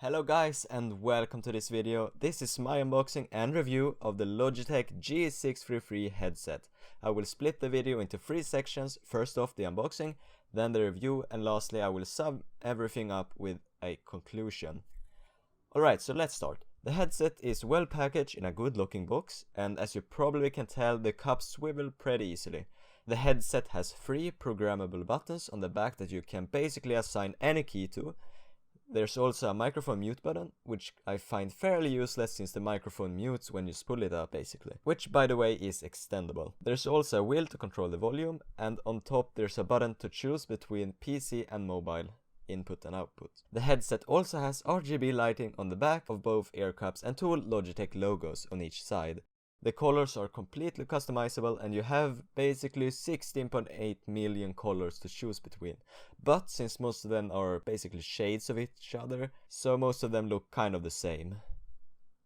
Hello guys and welcome to this video. This is my unboxing and review of the Logitech G633 headset. I will split the video into 3 sections. First off the unboxing, then the review, and lastly I will sum everything up with a conclusion. Alright, so let's start. The headset is well packaged in a good looking box, and as you probably can tell, the cups swivel pretty easily. The headset has 3 programmable buttons on the back that you can basically assign any key to. There's also a microphone mute button, which I find fairly useless since the microphone mutes when you pull it up basically, which by the way is extendable. There's also a wheel to control the volume, and on top there's a button to choose between PC and mobile input and output. The headset also has RGB lighting on the back of both ear cups and 2 Logitech logos on each side. The colors are completely customizable and you have basically 16.8 million colors to choose between. But since most of them are basically shades of each other, so most of them look kind of the same.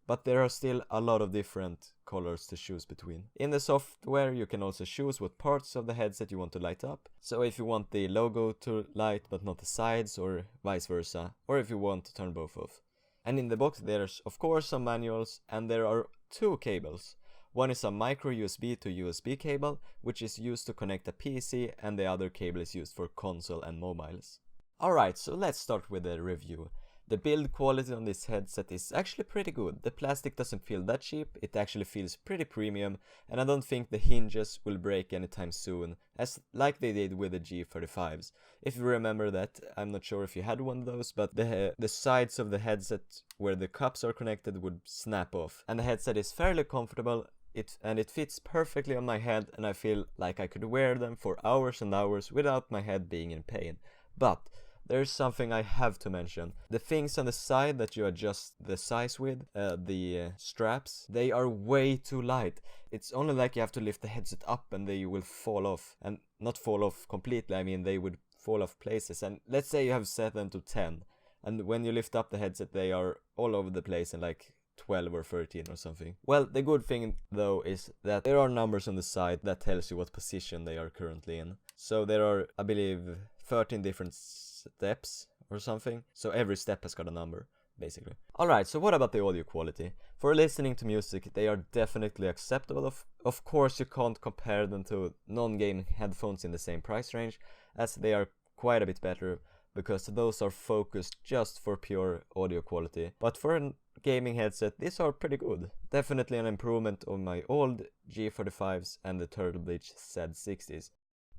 But there are still a lot of different colors to choose between. In the software you can also choose what parts of the headset you want to light up. So if you want the logo to light but not the sides, or vice versa, or if you want to turn both off. And in the box there's of course some manuals, and there are 2 cables. One is a micro USB to USB cable, which is used to connect a PC, and the other cable is used for console and mobiles. Alright, so let's start with the review. The build quality on this headset is actually pretty good. The plastic doesn't feel that cheap, it actually feels pretty premium, and I don't think the hinges will break anytime soon, as like they did with the G35s. If you remember that, I'm not sure if you had one of those, but the sides of the headset where the cups are connected would snap off. And the headset is fairly comfortable. It fits perfectly on my head, and I feel like I could wear them for hours and hours without my head being in pain. But there's something I have to mention. The things on the side that you adjust the size with, the straps, they are way too light. It's only like you have to lift the headset up and they will fall off. And not fall off completely, I mean they would fall off places. And let's say you have set them to 10. And when you lift up the headset they are all over the place and like 12 or 13 or something. Well, the good thing though is that there are numbers on the side that tells you what position they are currently in. So there are, I believe, 13 different steps or something. So every step has got a number, basically. Alright, so what about the audio quality? For listening to music, they are definitely acceptable. Of course, you can't compare them to non-gaming headphones in the same price range, as they are quite a bit better, because those are focused just for pure audio quality. But for a gaming headset, these are pretty good. Definitely an improvement on my old G35s and the Turtle Bleach Z60s.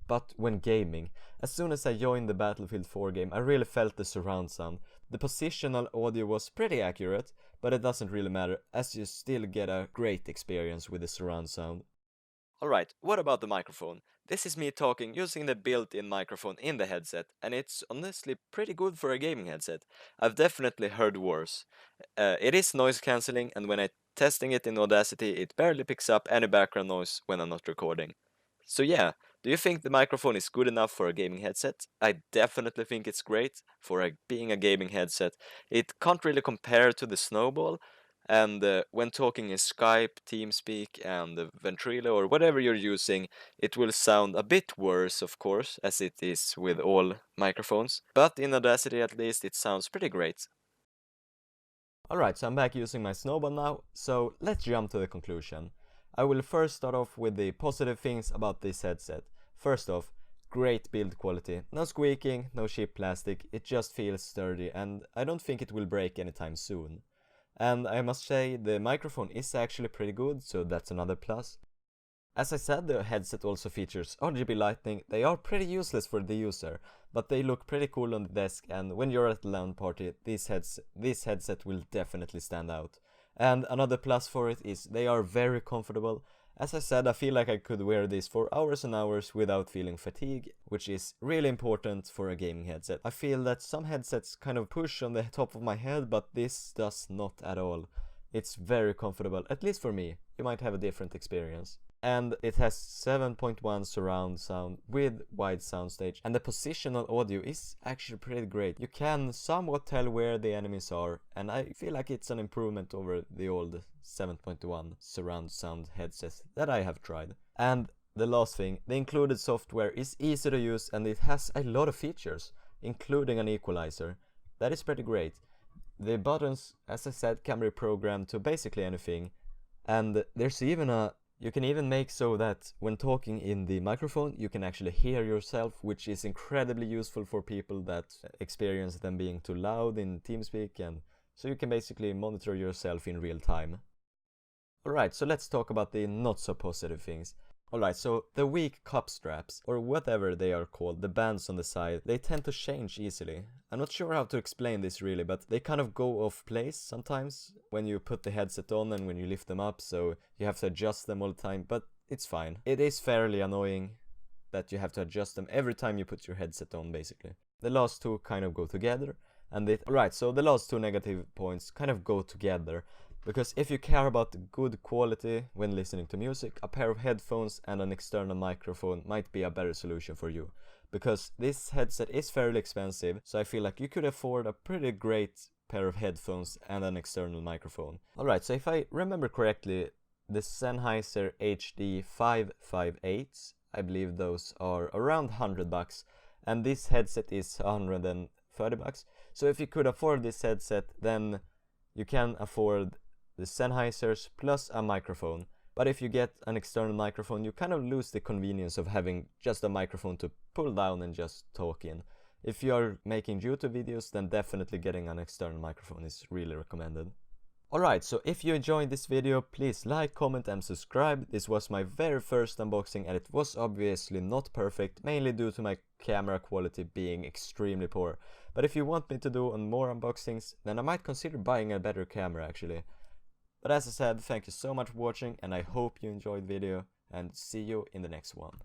But when gaming, as soon as I joined the Battlefield 4 game, I really felt the surround sound. The positional audio was pretty accurate, but it doesn't really matter, as you still get a great experience with the surround sound. Alright, what about the microphone? This is me talking using the built-in microphone in the headset, and it's honestly pretty good for a gaming headset. I've definitely heard worse. It is noise cancelling, and when I'm testing it in Audacity, it barely picks up any background noise when I'm not recording. So yeah, do you think the microphone is good enough for a gaming headset? I definitely think it's great for being a gaming headset. It can't really compare to the Snowball, and when talking in Skype, TeamSpeak, and Ventrilo, or whatever you're using, it will sound a bit worse, of course, as it is with all microphones. But in Audacity at least, it sounds pretty great. Alright, so I'm back using my Snowball now, so let's jump to the conclusion. I will first start off with the positive things about this headset. First off, great build quality. No squeaking, no cheap plastic, it just feels sturdy, and I don't think it will break anytime soon. And I must say, the microphone is actually pretty good, so that's another plus. As I said, the headset also features RGB lighting. They are pretty useless for the user, but they look pretty cool on the desk, and when you're at a LAN party, this headset will definitely stand out. And another plus for it is they are very comfortable. As I said, I feel like I could wear this for hours and hours without feeling fatigue, which is really important for a gaming headset. I feel that some headsets kind of push on the top of my head, but this does not at all. It's very comfortable, at least for me. You might have a different experience. And it has 7.1 surround sound with wide soundstage, and the positional audio is actually pretty great. You can somewhat tell where the enemies are, and I feel like it's an improvement over the old 7.1 surround sound headsets that I have tried. And the last thing, the included software is easy to use, and it has a lot of features, including an equalizer. That is pretty great. The buttons, as I said, can be programmed to basically anything, and there's even you can even make so that when talking in the microphone you can actually hear yourself, which is incredibly useful for people that experience them being too loud in TeamSpeak, and so you can basically monitor yourself in real time. Alright, so let's talk about the not so positive things. Alright, so the weak cup straps, or whatever they are called, the bands on the side, they tend to change easily. I'm not sure how to explain this really, but they kind of go off place sometimes when you put the headset on and when you lift them up, so you have to adjust them all the time, but it's fine. It is fairly annoying that you have to adjust them every time you put your headset on, basically. The last two kind of go together, and alright, so the last two negative points kind of go together. Because if you care about good quality when listening to music, a pair of headphones and an external microphone might be a better solution for you. Because this headset is fairly expensive, so I feel like you could afford a pretty great pair of headphones and an external microphone. Alright, so if I remember correctly, the Sennheiser HD 558s, I believe those are around 100 bucks, and this headset is 130 bucks. So if you could afford this headset, then you can afford the Sennheisers plus a microphone. But if you get an external microphone, you kind of lose the convenience of having just a microphone to pull down and just talk in. If you are making YouTube videos, then definitely getting an external microphone is really recommended. Alright, so if you enjoyed this video, please like, comment and subscribe. This was my very first unboxing and it was obviously not perfect, mainly due to my camera quality being extremely poor. But if you want me to do more unboxings, then I might consider buying a better camera actually. But as I said, thank you so much for watching and I hope you enjoyed the video, and see you in the next one.